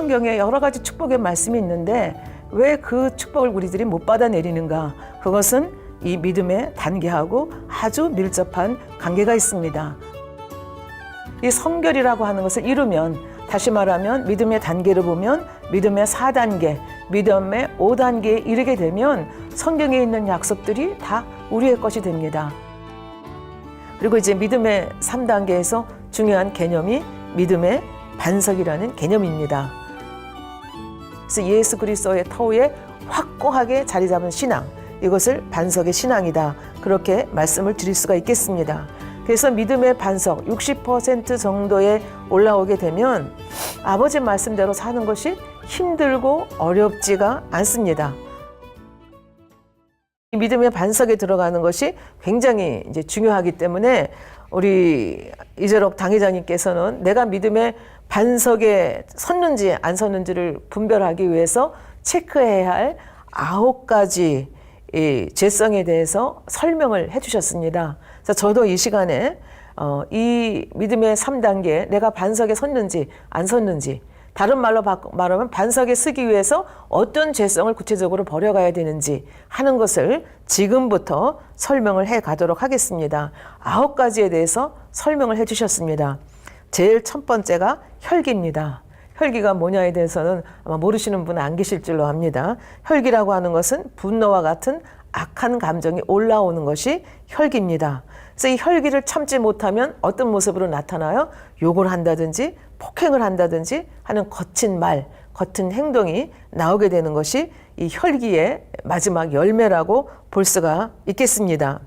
성경에 여러 가지 축복의 말씀이 있는데 왜 그 축복을 우리들이 못 받아내리는가? 그것은 이 믿음의 단계하고 아주 밀접한 관계가 있습니다. 이 성결이라고 하는 것을 이루면, 다시 말하면 믿음의 단계를 보면 믿음의 4단계, 믿음의 5단계에 이르게 되면 성경에 있는 약속들이 다 우리의 것이 됩니다. 그리고 이제 믿음의 3단계에서 중요한 개념이 믿음의 반석이라는 개념입니다. 그래서 예수 그리스도의 터위에 확고하게 자리 잡은 신앙, 이것을 반석의 신앙이다, 그렇게 말씀을 드릴 수가 있겠습니다. 그래서 믿음의 반석 60% 정도에 올라오게 되면 아버지 말씀대로 사는 것이 힘들고 어렵지가 않습니다. 믿음의 반석에 들어가는 것이 굉장히 이제 중요하기 때문에 우리 이재록 당회장님께서는 내가 믿음의 반석에 섰는지 안 섰는지를 분별하기 위해서 체크해야 할 9가지 이 죄성에 대해서 설명을 해주셨습니다. 그래서 저도 이 시간에 이 믿음의 3단계, 내가 반석에 섰는지 안 섰는지, 다른 말로 말하면 반석에 서기 위해서 어떤 죄성을 구체적으로 버려가야 되는지 하는 것을 지금부터 설명을 해 가도록 하겠습니다. 9가지에 대해서 설명을 해 주셨습니다. 제일 첫 번째가 혈기입니다. 혈기가 뭐냐에 대해서는 아마 모르시는 분은 안 계실 줄로 압니다. 혈기라고 하는 것은 분노와 같은 악한 감정이 올라오는 것이 혈기입니다. 그래서 이 혈기를 참지 못하면 어떤 모습으로 나타나요? 욕을 한다든지 폭행을 한다든지 하는 거친 말, 거친 행동이 나오게 되는 것이 이 혈기의 마지막 열매라고 볼 수가 있겠습니다.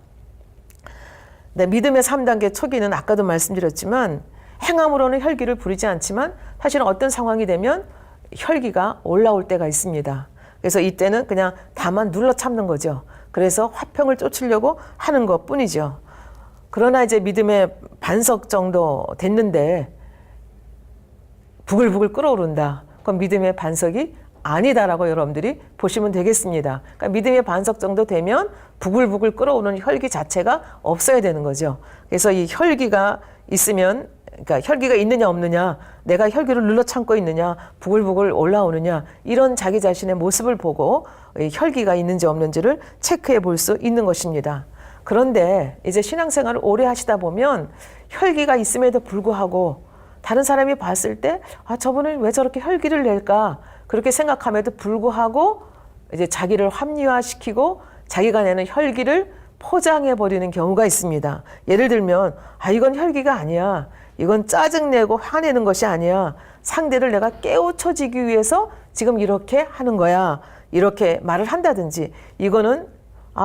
네, 믿음의 3단계 초기는 아까도 말씀드렸지만 행함으로는 혈기를 부리지 않지만 사실은 어떤 상황이 되면 혈기가 올라올 때가 있습니다. 그래서 이때는 그냥 다만 눌러 참는 거죠. 그래서 화평을 쫓으려고 하는 것 뿐이죠. 그러나 이제 믿음의 반석 정도 됐는데 부글부글 끓어오른다. 그건 믿음의 반석이 아니다라고 여러분들이 보시면 되겠습니다. 그러니까 믿음의 반석 정도 되면 부글부글 끓어오르는 혈기 자체가 없어야 되는 거죠. 그래서 이 혈기가 있으면, 그러니까 혈기가 있느냐 없느냐, 내가 혈기를 눌러 참고 있느냐, 부글부글 올라오느냐, 이런 자기 자신의 모습을 보고 혈기가 있는지 없는지를 체크해 볼 수 있는 것입니다. 그런데 이제 신앙생활을 오래 하시다 보면 혈기가 있음에도 불구하고 다른 사람이 봤을 때 저분은 왜 저렇게 혈기를 낼까, 그렇게 생각함에도 불구하고 이제 자기를 합리화시키고 자기가 내는 혈기를 포장해 버리는 경우가 있습니다. 예를 들면 이건 혈기가 아니야, 이건 짜증내고 화내는 것이 아니야, 상대를 내가 깨우쳐지기 위해서 지금 이렇게 하는 거야, 이렇게 말을 한다든지, 이거는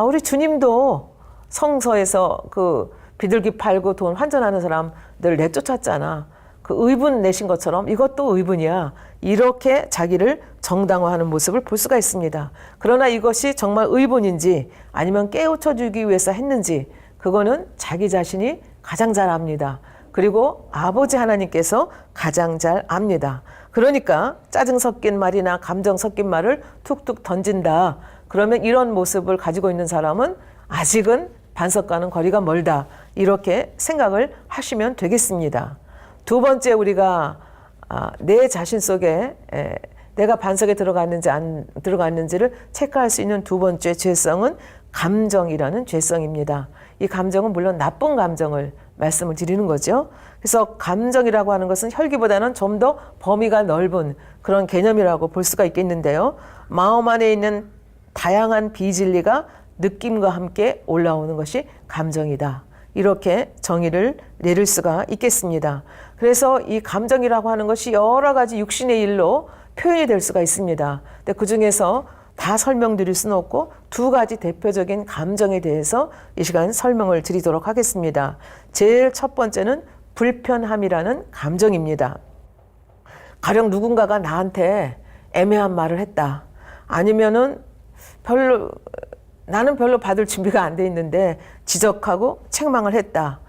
우리 주님도 성서에서 그 비둘기 팔고 돈 환전하는 사람들 내쫓았잖아, 그 의분 내신 것처럼 이것도 의분이야, 이렇게 자기를 정당화하는 모습을 볼 수가 있습니다. 그러나 이것이 정말 의분인지 아니면 깨우쳐주기 위해서 했는지, 그거는 자기 자신이 가장 잘 압니다. 그리고 아버지 하나님께서 가장 잘 압니다. 그러니까 짜증 섞인 말이나 감정 섞인 말을 툭툭 던진다. 그러면 이런 모습을 가지고 있는 사람은 아직은 반석과는 거리가 멀다, 이렇게 생각을 하시면 되겠습니다. 두 번째, 우리가 내 자신 속에 내가 반석에 들어갔는지 안 들어갔는지를 체크할 수 있는 두 번째 죄성은 감정이라는 죄성입니다. 이 감정은 물론 나쁜 감정을 말씀을 드리는 거죠. 그래서 감정이라고 하는 것은 혈기보다는 좀 더 범위가 넓은 그런 개념이라고 볼 수가 있겠는데요. 마음 안에 있는 다양한 비진리가 느낌과 함께 올라오는 것이 감정이다, 이렇게 정의를 내릴 수가 있겠습니다. 그래서 이 감정이라고 하는 것이 여러 가지 육신의 일로 표현이 될 수가 있습니다. 근데 그 중에서 다 설명드릴 수는 없고 두 가지 대표적인 감정에 대해서 이 시간 설명을 드리도록 하겠습니다. 제일 첫 번째는 불편함이라는 감정입니다. 가령 누군가가 나한테 애매한 말을 했다, 아니면은 나는 별로 받을 준비가 안 돼 있는데 지적하고 책망을 했다.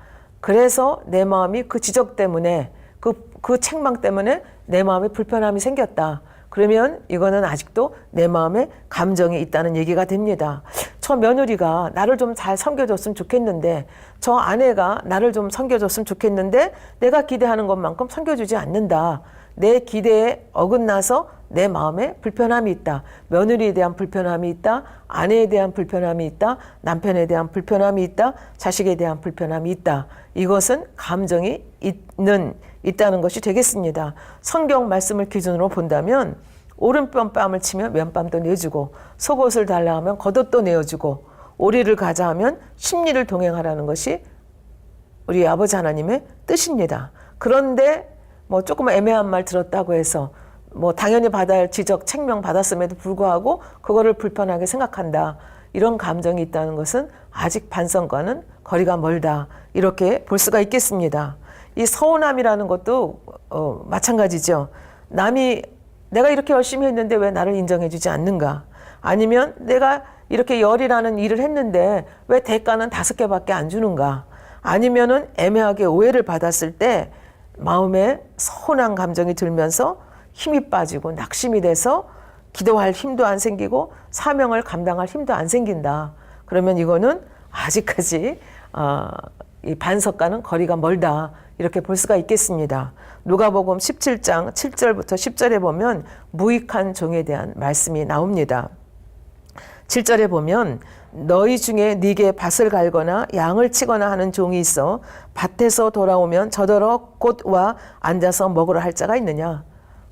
그래서 내 마음이 그 지적 때문에, 그 책망 때문에 내 마음에 불편함이 생겼다. 그러면 이거는 아직도 내 마음에 감정이 있다는 얘기가 됩니다. 저 며느리가 나를 좀 잘 섬겨줬으면 좋겠는데, 저 아내가 나를 좀 섬겨줬으면 좋겠는데 내가 기대하는 것만큼 섬겨주지 않는다. 내 기대에 어긋나서 내 마음에 불편함이 있다. 며느리에 대한 불편함이 있다. 아내에 대한 불편함이 있다. 남편에 대한 불편함이 있다. 자식에 대한 불편함이 있다. 이것은 감정이 있다는 것이 되겠습니다. 성경 말씀을 기준으로 본다면 오른편 뺨을 치면 왼뺨도 내주고 속옷을 달라 하면 겉옷도 내어주고 오리를 가자 하면 십리를 동행하라는 것이 우리 아버지 하나님의 뜻입니다. 그런데 뭐 조금 애매한 말 들었다고 해서 뭐 당연히 받아야 할 지적, 책명 받았음에도 불구하고 그거를 불편하게 생각한다. 이런 감정이 있다는 것은 아직 반성과는 거리가 멀다. 이렇게 볼 수가 있겠습니다. 이 서운함이라는 것도 마찬가지죠. 남이 내가 이렇게 열심히 했는데 왜 나를 인정해 주지 않는가? 아니면 내가 이렇게 열이라는 일을 했는데 왜 대가는 5개밖에 안 주는가? 아니면은 애매하게 오해를 받았을 때 마음에 서운한 감정이 들면서 힘이 빠지고 낙심이 돼서 기도할 힘도 안 생기고 사명을 감당할 힘도 안 생긴다. 그러면 이거는 아직까지 이 반석과는 거리가 멀다. 이렇게 볼 수가 있겠습니다. 누가복음 17장 7절부터 10절에 보면 무익한 종에 대한 말씀이 나옵니다. 7절에 보면 너희 중에 네게 밭을 갈거나 양을 치거나 하는 종이 있어 밭에서 돌아오면 저더러 곧 와 앉아서 먹으라 할 자가 있느냐.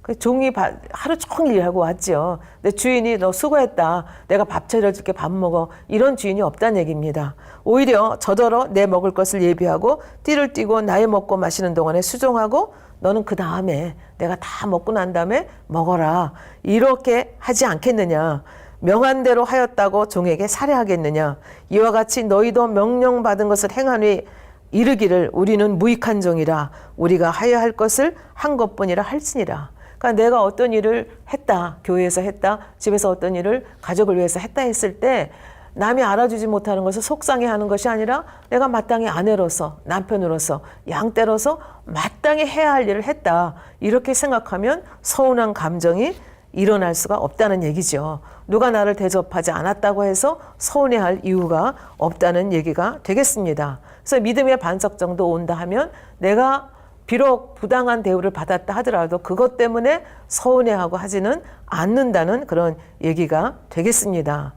그 종이 하루 종일 일하고 왔죠. 근데 주인이 너 수고했다. 내가 밥 차려줄게 밥 먹어. 이런 주인이 없다는 얘기입니다. 오히려 저더러 내 먹을 것을 예비하고 띠를 띠고 나의 먹고 마시는 동안에 수종하고 너는 그 다음에 내가 다 먹고 난 다음에 먹어라. 이렇게 하지 않겠느냐. 명한 대로 하였다고 종에게 살해하겠느냐. 이와 같이 너희도 명령받은 것을 행하니 이르기를 우리는 무익한 종이라. 우리가 하여야 할 것을 한 것뿐이라 할지니라. 그러니까 내가 어떤 일을 했다. 교회에서 했다. 집에서 어떤 일을 가족을 위해서 했다 했을 때 남이 알아주지 못하는 것을 속상해하는 것이 아니라 내가 마땅히 아내로서 남편으로서 양떼로서 마땅히 해야 할 일을 했다. 이렇게 생각하면 서운한 감정이 일어날 수가 없다는 얘기죠. 누가 나를 대접하지 않았다고 해서 서운해할 이유가 없다는 얘기가 되겠습니다. 그래서 믿음의 반석 정도 온다 하면 내가 비록 부당한 대우를 받았다 하더라도 그것 때문에 서운해하고 하지는 않는다는 그런 얘기가 되겠습니다.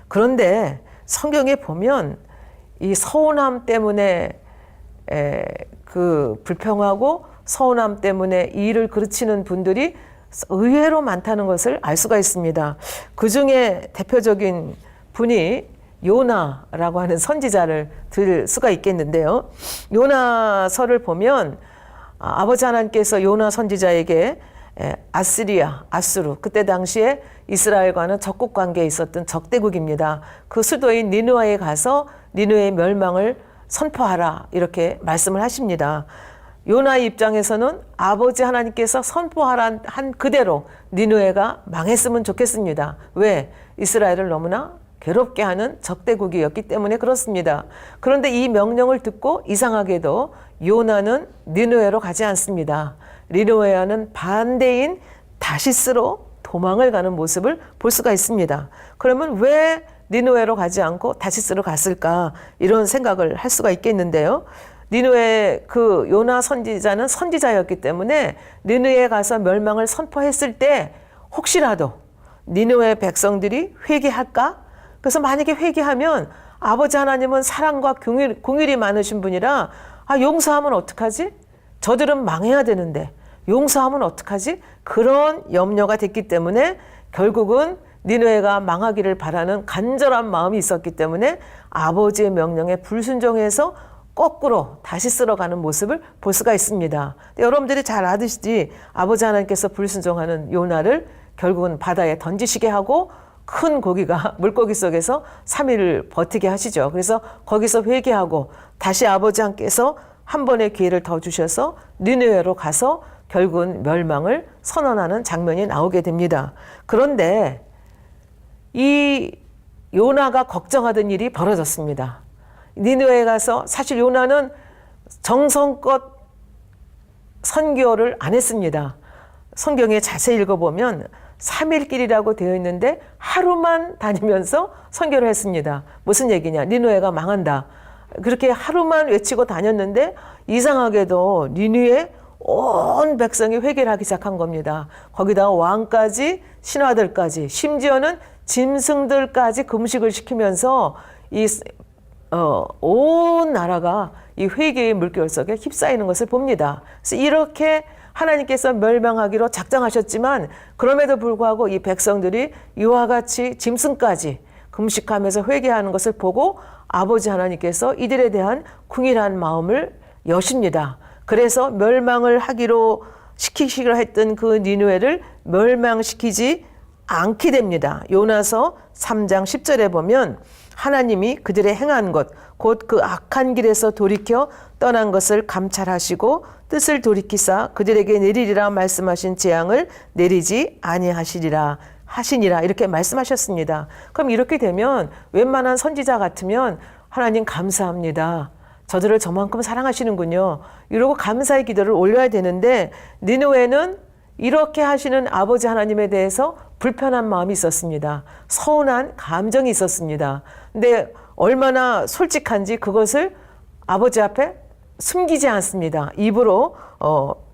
그런데 성경에 보면 이 서운함 때문에 그 불평하고 서운함 때문에 일을 그르치는 분들이 의외로 많다는 것을 알 수가 있습니다. 그 중에 대표적인 분이 요나라고 하는 선지자를 들 수가 있겠는데요. 요나서를 보면 아버지 하나님께서 요나 선지자에게 아수르, 그때 당시에 이스라엘과는 적국 관계에 있었던 적대국입니다. 그 수도인 니느웨에 가서 니느웨의 멸망을 선포하라 이렇게 말씀을 하십니다. 요나의 입장에서는 아버지 하나님께서 선포하라 한 그대로 니느웨가 망했으면 좋겠습니다. 왜? 이스라엘을 너무나 괴롭게 하는 적대국이었기 때문에 그렇습니다. 그런데 이 명령을 듣고 이상하게도 요나는 니느웨로 가지 않습니다. 니느웨와는 반대인 다시스로 도망을 가는 모습을 볼 수가 있습니다. 그러면 왜 니느웨로 가지 않고 다시스로 갔을까? 이런 생각을 할 수가 있겠는데요. 니느웨 그 요나 선지자는 선지자였기 때문에 니느웨에 가서 멸망을 선포했을 때 혹시라도 니느웨 백성들이 회개할까? 그래서 만약에 회개하면 아버지 하나님은 사랑과 긍휼이 많으신 분이라 용서하면 어떡하지? 저들은 망해야 되는데 용서하면 어떡하지? 그런 염려가 됐기 때문에 결국은 니느웨가 망하기를 바라는 간절한 마음이 있었기 때문에 아버지의 명령에 불순종해서 거꾸로 다시 쓸어가는 모습을 볼 수가 있습니다. 여러분들이 잘 아시지 아버지 하나님께서 불순종하는 요나를 결국은 바다에 던지시게 하고 큰 고기가 물고기 속에서 3일을 버티게 하시죠. 그래서 거기서 회개하고 다시 아버지 하나님께서 한 번의 기회를 더 주셔서 니느웨로 가서 결국은 멸망을 선언하는 장면이 나오게 됩니다. 그런데 이 요나가 걱정하던 일이 벌어졌습니다. 니느웨에 가서 사실 요나는 정성껏 선교를 안 했습니다. 성경에 자세히 읽어보면 3일길이라고 되어 있는데 하루만 다니면서 선교를 했습니다. 무슨 얘기냐? 니느웨가 망한다. 그렇게 하루만 외치고 다녔는데 이상하게도 니느웨에 온 백성이 회개를 하기 시작한 겁니다. 거기다가 왕까지 신하들까지 심지어는 짐승들까지 금식을 시키면서 온 나라가 이 회개의 물결 속에 휩싸이는 것을 봅니다. 그래서 이렇게 하나님께서 멸망하기로 작정하셨지만 그럼에도 불구하고 이 백성들이 이와 같이 짐승까지 금식하면서 회개하는 것을 보고 아버지 하나님께서 이들에 대한 궁일한 마음을 여십니다. 그래서 멸망을 하기로 시키시기로 했던 그 니느웨를 멸망시키지 않게 됩니다. 요나서 3장 10절에 보면 하나님이 그들의 행한 것, 곧 그 악한 길에서 돌이켜 떠난 것을 감찰하시고 뜻을 돌이키사 그들에게 내리리라 말씀하신 재앙을 내리지 아니하시리라 하시니라 이렇게 말씀하셨습니다. 그럼 이렇게 되면 웬만한 선지자 같으면 하나님 감사합니다. 저들을 저만큼 사랑하시는군요. 이러고 감사의 기도를 올려야 되는데 니느웨는 이렇게 하시는 아버지 하나님에 대해서 불편한 마음이 있었습니다. 서운한 감정이 있었습니다. 근데 얼마나 솔직한지 그것을 아버지 앞에 숨기지 않습니다. 입으로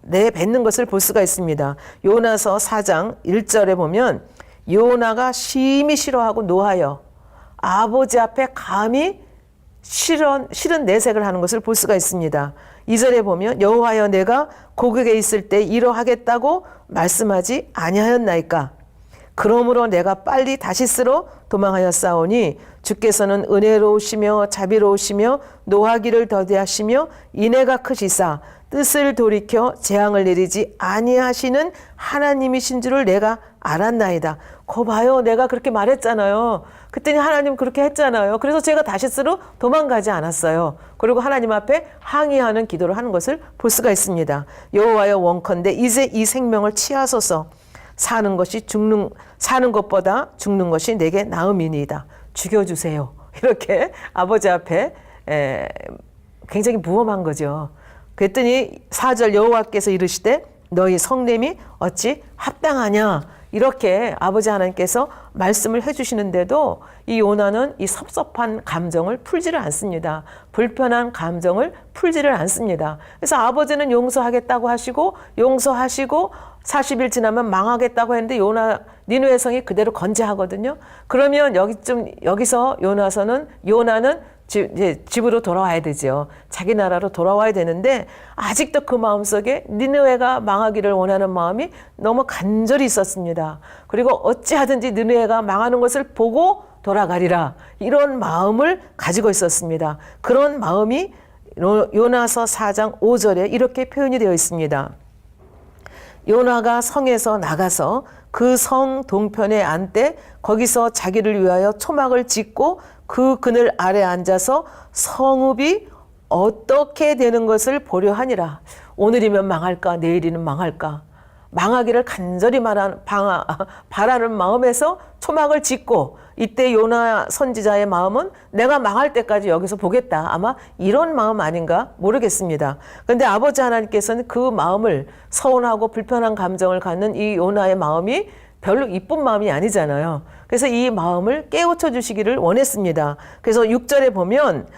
내뱉는 것을 볼 수가 있습니다. 요나서 4장 1절에 보면 요나가 심히 싫어하고 노하여 아버지 앞에 감히 싫은 내색을 하는 것을 볼 수가 있습니다. 2절에 보면 여호와여 내가 고국에 있을 때 이러하겠다고 말씀하지 아니하였나이까. 그러므로 내가 빨리 다시스로 도망하였사오니 주께서는 은혜로우시며 자비로우시며 노하기를 더디하시며 인애가 크시사 뜻을 돌이켜 재앙을 내리지 아니하시는 하나님이신 줄을 내가 알았나이다. 거 봐요. 내가 그렇게 말했잖아요. 그랬더니 하나님 그렇게 했잖아요. 그래서 제가 다시스로 도망가지 않았어요. 그리고 하나님 앞에 항의하는 기도를 하는 것을 볼 수가 있습니다. 여호와여 원컨대 이제 이 생명을 취하소서. 사는 것보다 죽는 것이 내게 나음이니이다. 죽여주세요. 이렇게 아버지 앞에 굉장히 무엄한 거죠. 그랬더니 4절 여호와께서 이르시되 너희 성냄이 어찌 합당하냐. 이렇게 아버지 하나님께서 말씀을 해주시는데도 이 요나는 이 섭섭한 감정을 풀지를 않습니다. 불편한 감정을 풀지를 않습니다. 그래서 아버지는 용서하겠다고 하시고 용서하시고 40일 지나면 망하겠다고 했는데 니느웨 성이 그대로 건재하거든요. 그러면 여기서 요나는 이제 집으로 돌아와야 되죠. 자기 나라로 돌아와야 되는데 아직도 그 마음속에 니느웨가 망하기를 원하는 마음이 너무 간절히 있었습니다. 그리고 어찌하든지 니느웨가 망하는 것을 보고 돌아가리라 이런 마음을 가지고 있었습니다. 그런 마음이 요나서 4장 5절에 이렇게 표현이 되어 있습니다. 요나가 성에서 나가서 그 성 동편에 앉되 거기서 자기를 위하여 초막을 짓고 그 그늘 아래 앉아서 성읍이 어떻게 되는 것을 보려 하니라. 오늘이면 망할까 내일이면 망할까 망하기를 간절히 바라는 마음에서 초막을 짓고 이때 요나 선지자의 마음은 내가 망할 때까지 여기서 보겠다. 아마 이런 마음 아닌가 모르겠습니다. 그런데 아버지 하나님께서는 그 마음을 서운하고 불편한 감정을 갖는 이 요나의 마음이 별로 이쁜 마음이 아니잖아요. 그래서 이 마음을 깨우쳐 주시기를 원했습니다. 그래서 6절에 보면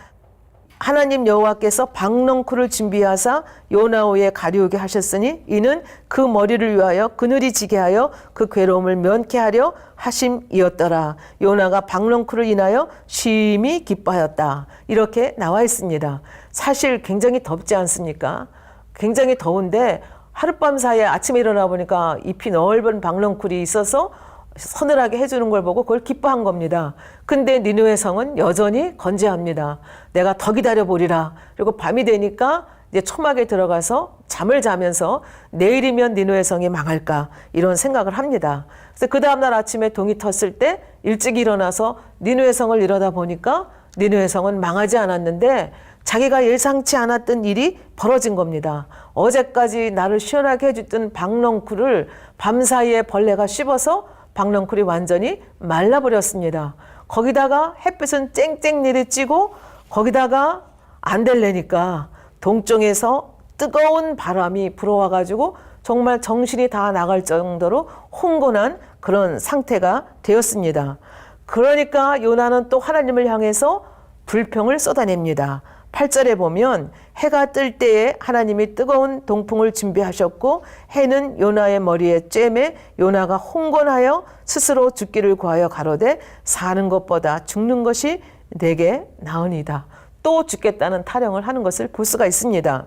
하나님 여호와께서 박넝쿨을 준비하사 요나오에 가리우게 하셨으니 이는 그 머리를 위하여 그늘이 지게 하여 그 괴로움을 면케 하려 하심이었더라. 요나가 박넝쿨을 인하여 심히 기뻐하였다. 이렇게 나와 있습니다. 사실 굉장히 덥지 않습니까? 굉장히 더운데 하룻밤 사이에 아침에 일어나 보니까 잎이 넓은 박넝쿨이 있어서 서늘하게 해주는 걸 보고 그걸 기뻐한 겁니다. 근데 니느웨 성은 여전히 건재합니다. 내가 더 기다려보리라. 그리고 밤이 되니까 이제 초막에 들어가서 잠을 자면서 내일이면 니느웨 성이 망할까 이런 생각을 합니다. 그래서 그 다음날 아침에 동이 텄을 때 일찍 일어나서 니느웨 성을 이러다 보니까 니느웨 성은 망하지 않았는데 자기가 예상치 않았던 일이 벌어진 겁니다. 어제까지 나를 시원하게 해줬던 박넝쿨을 밤사이에 벌레가 씹어서 박넝쿨이 완전히 말라버렸습니다. 거기다가 햇빛은 쨍쨍 내리쬐고 거기다가 안 될래니까 동쪽에서 뜨거운 바람이 불어와가지고 정말 정신이 다 나갈 정도로 혼곤한 그런 상태가 되었습니다. 그러니까 요나는 또 하나님을 향해서 불평을 쏟아냅니다. 8절에 보면 해가 뜰 때에 하나님이 뜨거운 동풍을 준비하셨고 해는 요나의 머리에 쬐매 요나가 홍건하여 스스로 죽기를 구하여 가로되 사는 것보다 죽는 것이 내게 나으니이다. 또 죽겠다는 타령을 하는 것을 볼 수가 있습니다.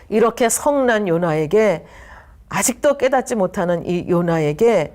이렇게 성난 요나에게 아직도 깨닫지 못하는 이 요나에게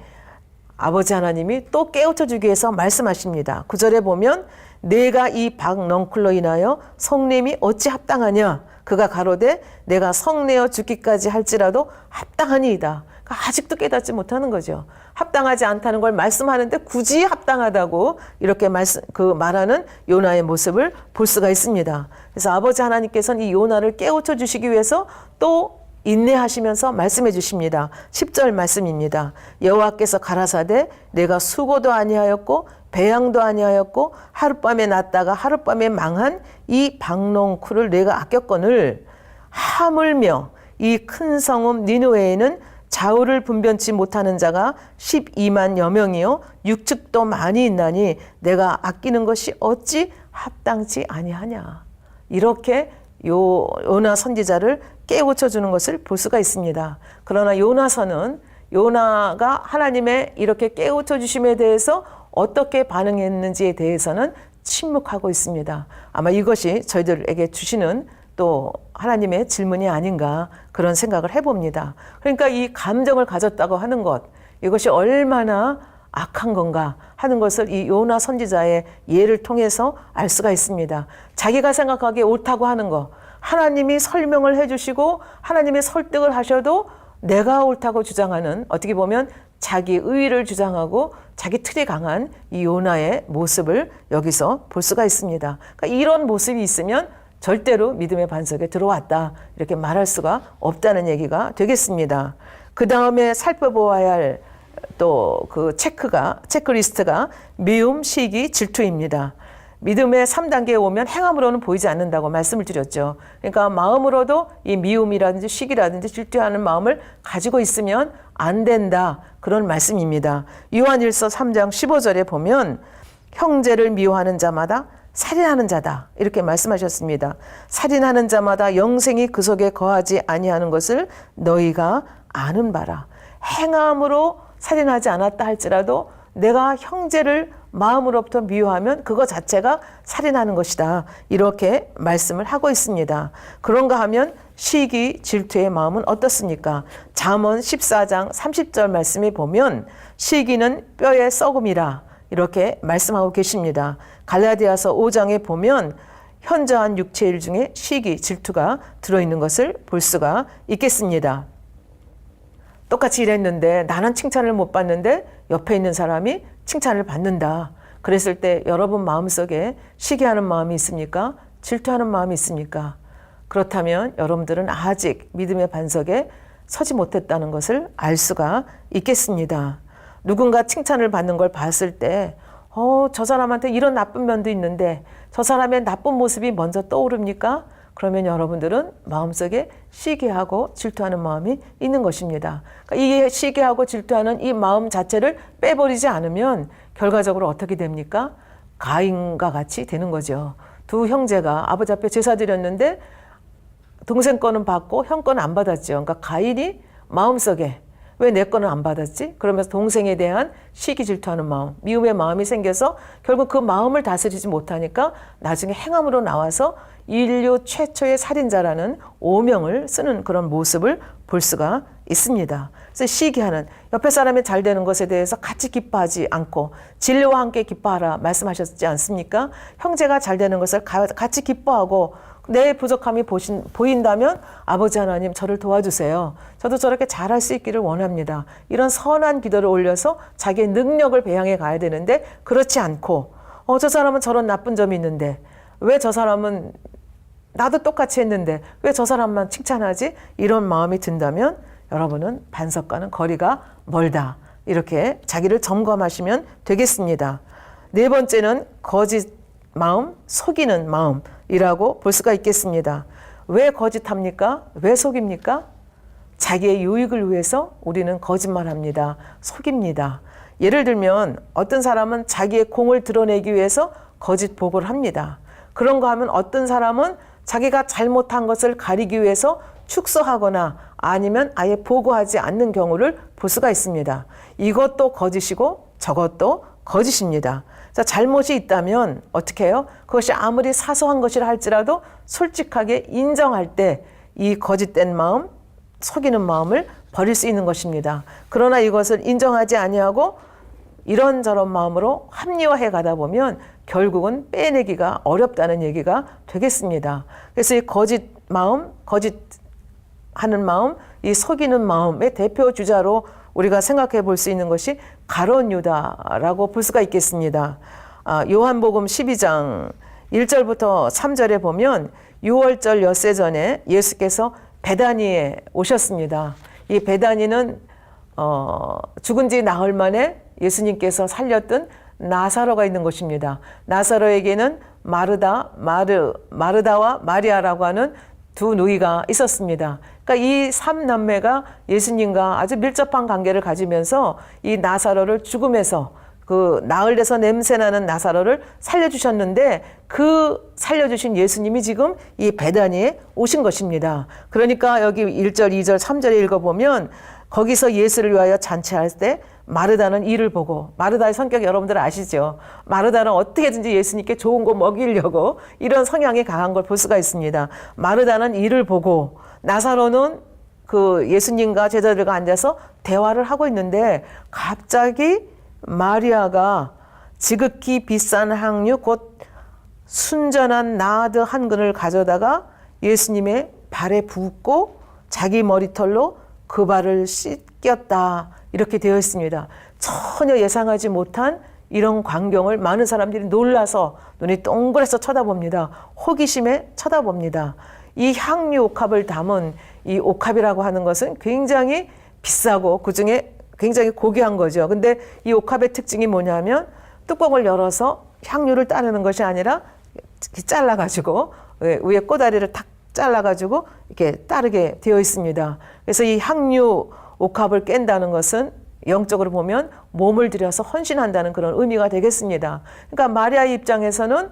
아버지 하나님이 또 깨우쳐 주기 위해서 말씀하십니다. 9절에 보면 내가 이 박넝쿨로 인하여 성냄이 어찌 합당하냐. 그가 가로되 내가 성내어 죽기까지 할지라도 합당하니이다. 그러니까 아직도 깨닫지 못하는 거죠. 합당하지 않다는 걸 말씀하는데 굳이 합당하다고 이렇게 말하는 요나의 모습을 볼 수가 있습니다. 그래서 아버지 하나님께서는 이 요나를 깨우쳐 주시기 위해서 또 인내하시면서 말씀해 주십니다. 10절 말씀입니다. 여호와께서 가라사대 내가 수고도 아니하였고 배양도 아니하였고 하룻밤에 났다가 하룻밤에 망한 이 박넝쿨을 내가 아꼈거늘 하물며 이 큰 성읍 니느웨에는 좌우를 분변치 못하는 자가 12만여 명이요 육축도 많이 있나니 내가 아끼는 것이 어찌 합당치 아니하냐. 이렇게 요나 선지자를 깨우쳐 주는 것을 볼 수가 있습니다. 그러나 요나서는 요나가 하나님의 이렇게 깨우쳐 주심에 대해서 어떻게 반응했는지에 대해서는 침묵하고 있습니다. 아마 이것이 저희들에게 주시는 또 하나님의 질문이 아닌가 그런 생각을 해봅니다. 그러니까 이 감정을 가졌다고 하는 것, 이것이 얼마나 악한 건가 하는 것을 이 요나 선지자의 예를 통해서 알 수가 있습니다. 자기가 생각하기에 옳다고 하는 거, 하나님이 설명을 해주시고 하나님이 설득을 하셔도 내가 옳다고 주장하는, 어떻게 보면 자기 의의를 주장하고 자기 틀이 강한 이 요나의 모습을 여기서 볼 수가 있습니다. 그러니까 이런 모습이 있으면 절대로 믿음의 반석에 들어왔다 이렇게 말할 수가 없다는 얘기가 되겠습니다. 그 다음에 살펴보아야 할 또 그 체크리스트가 미움, 시기, 질투입니다. 믿음의 3단계에 오면 행함으로는 보이지 않는다고 말씀을 드렸죠. 그러니까 마음으로도 이 미움이라든지 시기라든지 질투하는 마음을 가지고 있으면 안 된다. 그런 말씀입니다. 요한일서 3장 15절에 보면 형제를 미워하는 자마다 살인하는 자다. 이렇게 말씀하셨습니다. 살인하는 자마다 영생이 그 속에 거하지 아니하는 것을 너희가 아는 바라. 행함으로 살인하지 않았다 할지라도 내가 형제를 마음으로부터 미워하면 그거 자체가 살인하는 것이다. 이렇게 말씀을 하고 있습니다. 그런가 하면 시기, 질투의 마음은 어떻습니까? 잠언 14장 30절 말씀에 보면 시기는 뼈의 썩음이라 이렇게 말씀하고 계십니다. 갈라디아서 5장에 보면 현저한 육체의 일 중에 시기, 질투가 들어있는 것을 볼 수가 있겠습니다. 똑같이 일했는데 나는 칭찬을 못 받는데 옆에 있는 사람이 칭찬을 받는다. 그랬을 때 여러분 마음속에 시기하는 마음이 있습니까? 질투하는 마음이 있습니까? 그렇다면 여러분들은 아직 믿음의 반석에 서지 못했다는 것을 알 수가 있겠습니다. 누군가 칭찬을 받는 걸 봤을 때 저 사람한테 이런 나쁜 면도 있는데 저 사람의 나쁜 모습이 먼저 떠오릅니까? 그러면 여러분들은 마음속에 시기하고 질투하는 마음이 있는 것입니다. 그러니까 이 시기하고 질투하는 이 마음 자체를 빼버리지 않으면 결과적으로 어떻게 됩니까? 가인과 같이 되는 거죠. 두 형제가 아버지 앞에 제사 드렸는데 동생 거는 받고 형 거는 안 받았죠. 그러니까 가인이 마음속에 왜 내 거는 안 받았지? 그러면서 동생에 대한 시기 질투하는 마음, 미움의 마음이 생겨서 결국 그 마음을 다스리지 못하니까 나중에 행함으로 나와서 인류 최초의 살인자라는 오명을 쓰는 그런 모습을 볼 수가 있습니다. 그래서 시기하는, 옆에 사람이 잘 되는 것에 대해서 같이 기뻐하지 않고 진리와 함께 기뻐하라 말씀하셨지 않습니까? 형제가 잘 되는 것을 같이 기뻐하고 내 부족함이 보인다면 아버지 하나님 저를 도와주세요. 저도 저렇게 잘할 수 있기를 원합니다. 이런 선한 기도를 올려서 자기의 능력을 배양해 가야 되는데 그렇지 않고 저 사람은 저런 나쁜 점이 있는데 왜 저 사람은 나도 똑같이 했는데 왜 저 사람만 칭찬하지? 이런 마음이 든다면 여러분은 반석과는 거리가 멀다. 이렇게 자기를 점검하시면 되겠습니다. 네 번째는 거짓 마음, 속이는 마음이라고 볼 수가 있겠습니다. 왜 거짓합니까? 왜 속입니까? 자기의 유익을 위해서 우리는 거짓말합니다. 속입니다. 예를 들면 어떤 사람은 자기의 공을 드러내기 위해서 거짓 보고를 합니다. 그런가 하면 어떤 사람은 자기가 잘못한 것을 가리기 위해서 축소하거나 아니면 아예 보고하지 않는 경우를 볼 수가 있습니다. 이것도 거짓이고 저것도 거짓입니다. 자, 잘못이 있다면 어떻게 해요? 그것이 아무리 사소한 것이라 할지라도 솔직하게 인정할 때 이 거짓된 마음, 속이는 마음을 버릴 수 있는 것입니다. 그러나 이것을 인정하지 아니하고 이런저런 마음으로 합리화해 가다 보면 결국은 빼내기가 어렵다는 얘기가 되겠습니다. 그래서 이 거짓 마음, 거짓하는 마음, 이 속이는 마음의 대표 주자로 우리가 생각해 볼 수 있는 것이 가룟 유다라고 볼 수가 있겠습니다. 요한복음 12장 1절부터 3절에 보면 6월절 엿새 전에 예수께서 베다니에 오셨습니다. 이 베다니는 죽은 지 나흘 만에 예수님께서 살렸던 나사로가 있는 곳입니다. 나사로에게는 마르다와 마리아라고 하는 두 누이가 있었습니다. 그러니까 이 3남매가 예수님과 아주 밀접한 관계를 가지면서 이 나사로를 죽음에서 그 나흘에서 냄새나는 나사로를 살려주셨는데 그 살려주신 예수님이 지금 이 베다니에 오신 것입니다. 그러니까 여기 1절, 2절, 3절에 읽어보면 거기서 예수를 위하여 잔치할 때 마르다는 이를 보고, 마르다의 성격 여러분들 아시죠? 마르다는 어떻게든지 예수님께 좋은 거 먹이려고 이런 성향이 강한 걸 볼 수가 있습니다. 마르다는 이를 보고 나사로는 그 예수님과 제자들과 앉아서 대화를 하고 있는데 갑자기 마리아가 지극히 비싼 향유 곧 순전한 나드 한 근을 가져다가 예수님의 발에 붓고 자기 머리털로 그 발을 씻겼다. 이렇게 되어 있습니다. 전혀 예상하지 못한 이런 광경을 많은 사람들이 놀라서 눈이 동그래서 쳐다봅니다. 호기심에 쳐다봅니다. 이 향유 옥합을 담은 이 옥합이라고 하는 것은 굉장히 비싸고 그중에 굉장히 고귀한 거죠. 근데 이 옥합의 특징이 뭐냐면 뚜껑을 열어서 향유를 따르는 것이 아니라 잘라가지고 위에 꼬다리를 탁 잘라가지고 이렇게 따르게 되어 있습니다. 그래서 이 향유 옥합을 깬다는 것은 영적으로 보면 몸을 들여서 헌신한다는 그런 의미가 되겠습니다. 그러니까 마리아의 입장에서는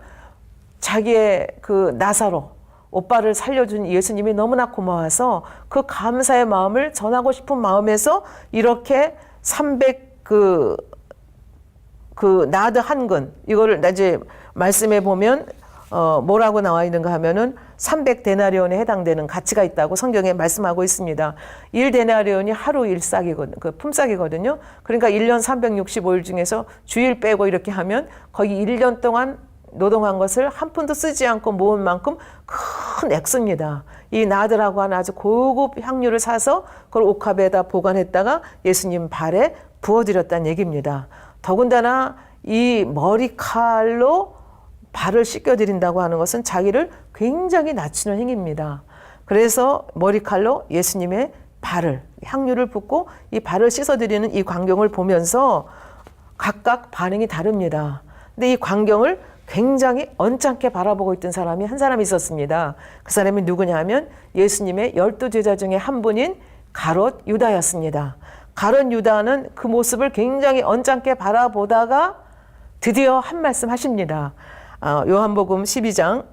자기의 그 나사로 오빠를 살려준 예수님이 너무나 고마워서 그 감사의 마음을 전하고 싶은 마음에서 이렇게 300 나드 한 근, 이거를 이제 말씀해 보면 뭐라고 나와 있는가 하면은 300데나리온에 해당되는 가치가 있다고 성경에 말씀하고 있습니다. 1데나리온이 하루 일삭이거든요. 그 품삯이거든요. 그러니까 1년 365일 중에서 주일 빼고 이렇게 하면 거의 1년 동안 노동한 것을 한 푼도 쓰지 않고 모은 만큼 큰 액수입니다. 이 나드라고 하는 아주 고급 향유를 사서 그걸 옥합에다 보관했다가 예수님 발에 부어드렸다는 얘기입니다. 더군다나 이 머리칼로 발을 씻겨드린다고 하는 것은 자기를 굉장히 낮추는 행위입니다. 그래서 머리칼로 예수님의 발을, 향유를 붓고 이 발을 씻어드리는 이 광경을 보면서 각각 반응이 다릅니다. 근데 이 광경을 굉장히 언짢게 바라보고 있던 사람이 한 사람이 있었습니다. 그 사람이 누구냐 하면 예수님의 12제자 중에 한 분인 가롯 유다였습니다. 가롯 유다는 그 모습을 굉장히 언짢게 바라보다가 드디어 한 말씀 하십니다. 요한복음 12장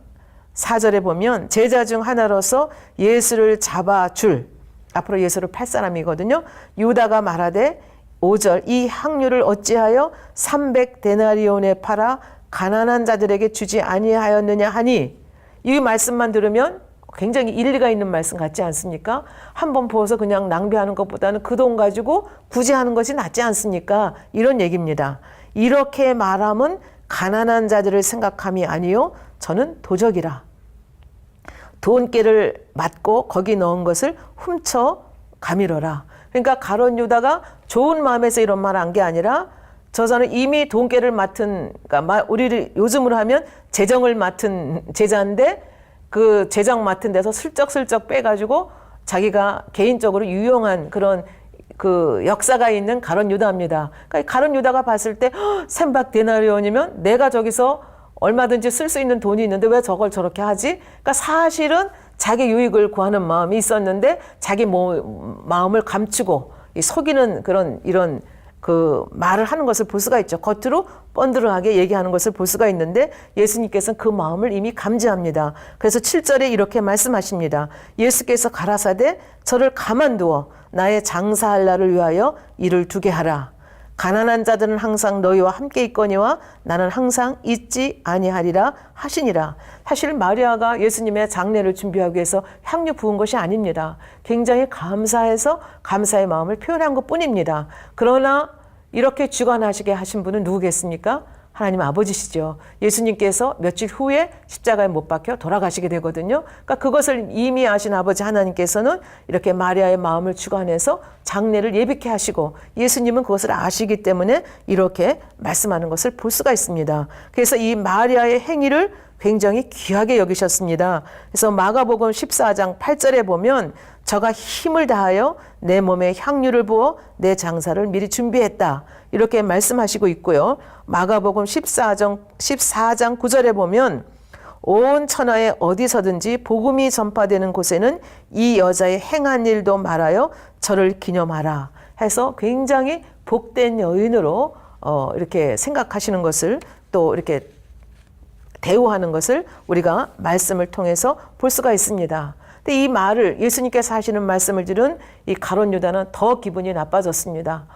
4절에 보면 제자 중 하나로서 예수를 잡아줄, 앞으로 예수를 팔 사람이거든요. 유다가 말하되 5절 이 향유를 어찌하여 300데나리온에 팔아 가난한 자들에게 주지 아니하였느냐 하니, 이 말씀만 들으면 굉장히 일리가 있는 말씀 같지 않습니까? 한번 부어서 그냥 낭비하는 것보다는 그 돈 가지고 구제하는 것이 낫지 않습니까? 이런 얘기입니다. 이렇게 말함은 가난한 자들을 생각함이 아니요 저는 도적이라. 돈깨를 맞고 거기 넣은 것을 훔쳐 가미러라. 그러니까 가룟 유다가 좋은 마음에서 이런 말 한 게 아니라 저자는 이미 돈깨를 맡은, 그러니까 우리를 요즘으로 하면 재정을 맡은 제자인데 그 재정 맡은 데서 슬쩍슬쩍 빼가지고 자기가 개인적으로 유용한 그런 그 역사가 있는 가룟 유다입니다. 그러니까 가룟 유다가 봤을 때 300데나리온이면 내가 저기서 얼마든지 쓸 수 있는 돈이 있는데 왜 저걸 저렇게 하지? 그러니까 사실은 자기 유익을 구하는 마음이 있었는데 자기 마음을 감추고 속이는 그런 이런 그 말을 하는 것을 볼 수가 있죠. 겉으로 뻔드르하게 얘기하는 것을 볼 수가 있는데 예수님께서는 그 마음을 이미 감지합니다. 그래서 7절에 이렇게 말씀하십니다. 예수께서 가라사대 저를 가만두어 나의 장사할 날을 위하여 일을 두게 하라. 가난한 자들은 항상 너희와 함께 있거니와 나는 항상 있지 아니하리라 하시니라. 사실 마리아가 예수님의 장례를 준비하기 위해서 향유 부은 것이 아닙니다. 굉장히 감사해서 감사의 마음을 표현한 것뿐입니다. 그러나 이렇게 주관하시게 하신 분은 누구겠습니까? 하나님 아버지시죠. 예수님께서 며칠 후에 십자가에 못 박혀 돌아가시게 되거든요. 그러니까 그것을 이미 아신 아버지 하나님께서는 이렇게 마리아의 마음을 주관해서 장례를 예비케 하시고 예수님은 그것을 아시기 때문에 이렇게 말씀하는 것을 볼 수가 있습니다. 그래서 이 마리아의 행위를 굉장히 귀하게 여기셨습니다. 그래서 마가복음 14장 8절에 보면 저가 힘을 다하여 내 몸에 향유를 부어 내 장사를 미리 준비했다. 이렇게 말씀하시고 있고요. 마가복음 14장 9절에 보면 온 천하에 어디서든지 복음이 전파되는 곳에는 이 여자의 행한 일도 말하여 저를 기념하라 해서 굉장히 복된 여인으로 이렇게 생각하시는 것을 또 이렇게 대우하는 것을 우리가 말씀을 통해서 볼 수가 있습니다. 근데 이 말을 예수님께서 하시는 말씀을 들은 이 가룟 유다는 더 기분이 나빠졌습니다.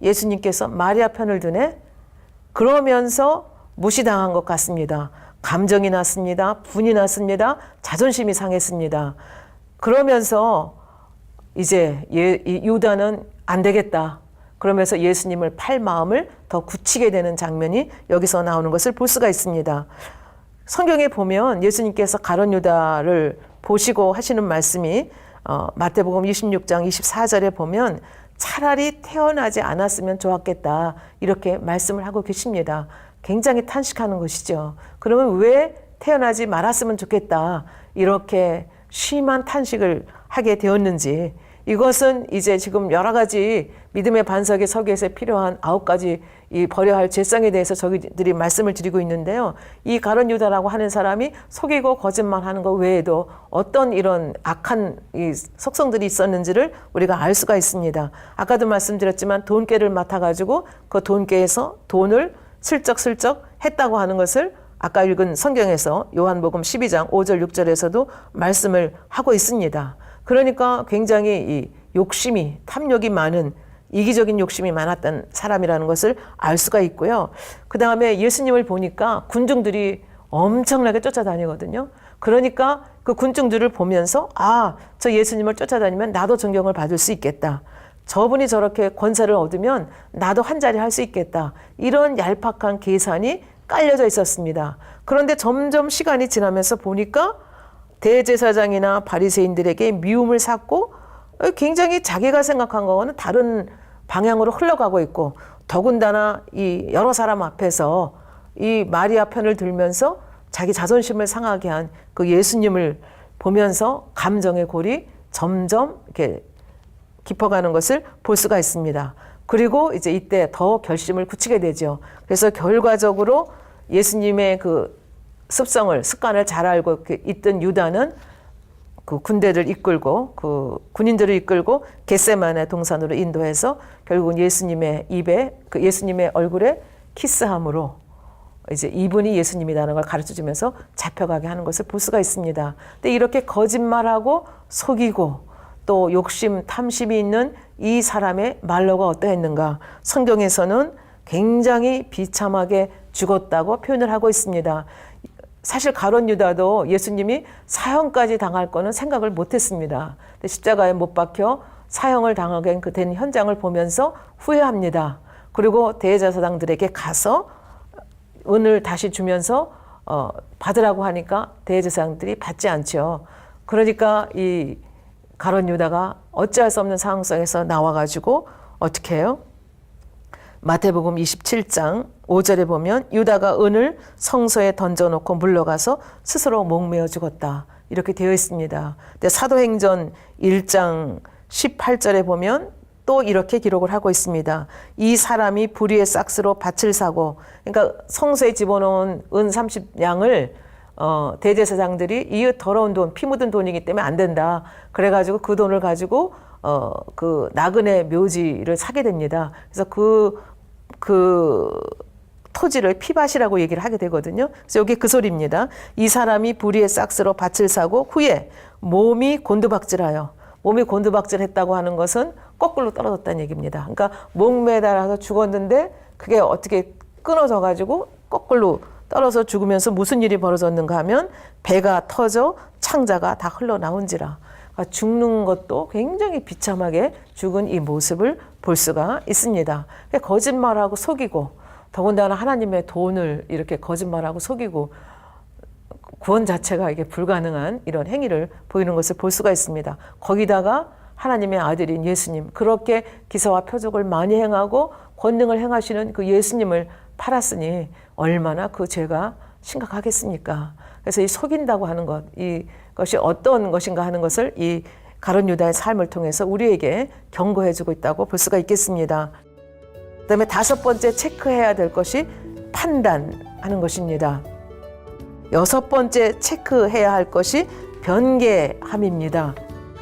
예수님께서 마리아 편을 드네? 그러면서 무시당한 것 같습니다. 감정이 났습니다. 분이 났습니다. 자존심이 상했습니다. 그러면서 이제 유다는 안 되겠다. 그러면서 예수님을 팔 마음을 더 굳히게 되는 장면이 여기서 나오는 것을 볼 수가 있습니다. 성경에 보면 예수님께서 가룟 유다를 보시고 하시는 말씀이 마태복음 26장 24절에 보면 차라리 태어나지 않았으면 좋았겠다 이렇게 말씀을 하고 계십니다. 굉장히 탄식하는 것이죠. 그러면 왜 태어나지 말았으면 좋겠다 이렇게 심한 탄식을 하게 되었는지 이것은 이제 지금 여러 가지 믿음의 반석에 서기 위해서 필요한 9가지 이 버려야 할 죄성에 대해서 저희들이 말씀을 드리고 있는데요. 이 가룟 유다라고 하는 사람이 속이고 거짓말하는 것 외에도 어떤 이런 악한 이 속성들이 있었는지를 우리가 알 수가 있습니다. 아까도 말씀드렸지만 돈깨를 맡아가지고 그 돈깨에서 돈을 슬쩍슬쩍 했다고 하는 것을 아까 읽은 성경에서 요한복음 12장 5절 6절에서도 말씀을 하고 있습니다. 그러니까 굉장히 이 욕심이 탐욕이 많은 이기적인 욕심이 많았던 사람이라는 것을 알 수가 있고요. 그 다음에 예수님을 보니까 군중들이 엄청나게 쫓아다니거든요. 그러니까 그 군중들을 보면서 저 예수님을 쫓아다니면 나도 존경을 받을 수 있겠다. 저분이 저렇게 권세를 얻으면 나도 한 자리 할 수 있겠다. 이런 얄팍한 계산이 깔려져 있었습니다. 그런데 점점 시간이 지나면서 보니까 대제사장이나 바리새인들에게 미움을 샀고 굉장히 자기가 생각한 거와는 다른 방향으로 흘러가고 있고 더군다나 이 여러 사람 앞에서 이 마리아 편을 들면서 자기 자존심을 상하게 한 그 예수님을 보면서 감정의 골이 점점 이렇게 깊어가는 것을 볼 수가 있습니다. 그리고 이제 이때 더 결심을 굳히게 되죠. 그래서 결과적으로 예수님의 그 습관을 잘 알고 있던 유다는 그 군대를 이끌고 그 군인들을 이끌고 겟세마네 동산으로 인도해서 결국은 예수님의 입에 그 예수님의 얼굴에 키스함으로 이제 이분이 예수님이라는 걸 가르쳐주면서 잡혀가게 하는 것을 볼 수가 있습니다. 근데 이렇게 거짓말하고 속이고 또 욕심, 탐심이 있는 이 사람의 말로가 어떠했는가? 성경에서는 굉장히 비참하게 죽었다고 표현을 하고 있습니다. 사실 가룟 유다도 예수님이 사형까지 당할 거는 생각을 못했습니다. 십자가에 못 박혀 사형을 당하게 된 현장을 보면서 후회합니다. 그리고 대제사장들에게 가서 은을 다시 주면서 받으라고 하니까 대제사장들이 받지 않죠. 그러니까 이 가룟 유다가 어찌할 수 없는 상황 속에서 나와가지고 어떻게 해요? 마태복음 27장 5절에 보면 유다가 은을 성소에 던져놓고 물러가서 스스로 목매어 죽었다. 이렇게 되어 있습니다. 근데 사도행전 1장 18절에 보면 또 이렇게 기록을 하고 있습니다. 이 사람이 불의의 싹스로 밭을 사고 그러니까 성소에 집어넣은 은 30양을 대제사장들이 이 더러운 돈, 피 묻은 돈이기 때문에 안 된다. 그래가지고 그 돈을 가지고 그 나그네 묘지를 사게 됩니다. 그래서 그 토지를 피밭이라고 얘기를 하게 되거든요. 그래서 여기 그 소리입니다. 이 사람이 불의의 싹스로 밭을 사고 후에 몸이 곤두박질하여, 몸이 곤두박질했다고 하는 것은 거꾸로 떨어졌다는 얘기입니다. 그러니까 목매달아서 죽었는데 그게 어떻게 끊어져 가지고 거꾸로 떨어져 죽으면서 무슨 일이 벌어졌는가 하면 배가 터져 창자가 다 흘러나온지라. 그러니까 죽는 것도 굉장히 비참하게 죽은 이 모습을 볼 수가 있습니다. 거짓말하고 속이고, 더군다나 하나님의 돈을 이렇게 거짓말하고 속이고 구원 자체가 이게 불가능한 이런 행위를 보이는 것을 볼 수가 있습니다. 거기다가 하나님의 아들인 예수님, 그렇게 기사와 표적을 많이 행하고 권능을 행하시는 그 예수님을 팔았으니 얼마나 그 죄가 심각하겠습니까? 그래서 이 속인다고 하는 것, 이것이 어떤 것인가 하는 것을 이 가룟 유다의 삶을 통해서 우리에게 경고해주고 있다고 볼 수가 있겠습니다. 그다음에 5번째 체크해야 될 것이 판단하는 것입니다. 6번째 체크해야 할 것이 변개함입니다.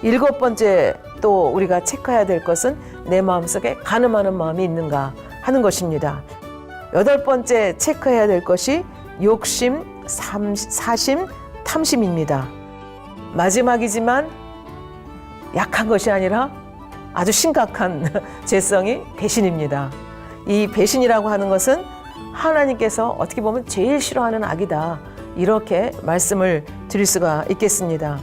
7번째 또 우리가 체크해야 될 것은 내 마음속에 간음하는 마음이 있는가 하는 것입니다. 8번째 체크해야 될 것이 욕심, 사심, 탐심입니다. 마지막이지만 약한 것이 아니라 아주 심각한 죄성이 배신입니다. 이 배신이라고 하는 것은 하나님께서 어떻게 보면 제일 싫어하는 악이다, 이렇게 말씀을 드릴 수가 있겠습니다.